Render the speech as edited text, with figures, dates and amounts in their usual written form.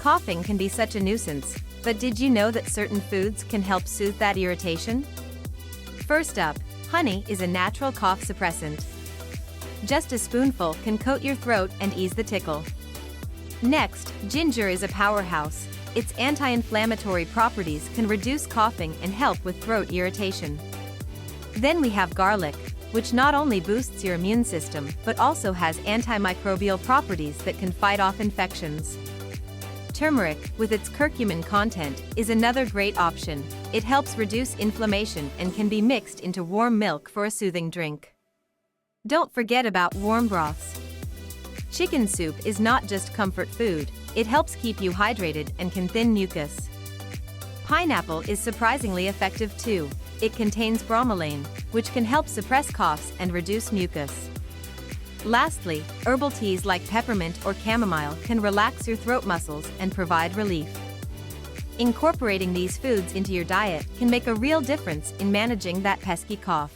Coughing can be such a nuisance, but did you know that certain foods can help soothe that irritation? First up, honey is a natural cough suppressant. Just a spoonful can coat your throat and ease the tickle. Next, ginger is a powerhouse. Its anti-inflammatory properties can reduce coughing and help with throat irritation. Then we have garlic, which not only boosts your immune system but also has antimicrobial properties that can fight off infections. Turmeric, with its curcumin content, is another great option. It helps reduce inflammation and can be mixed into warm milk for a soothing drink. Don't forget about warm broths. Chicken soup is not just comfort food, it helps keep you hydrated and can thin mucus. Pineapple is surprisingly effective too. It contains bromelain, which can help suppress coughs and reduce mucus. Lastly, herbal teas like peppermint or chamomile can relax your throat muscles and provide relief. Incorporating these foods into your diet can make a real difference in managing that pesky cough.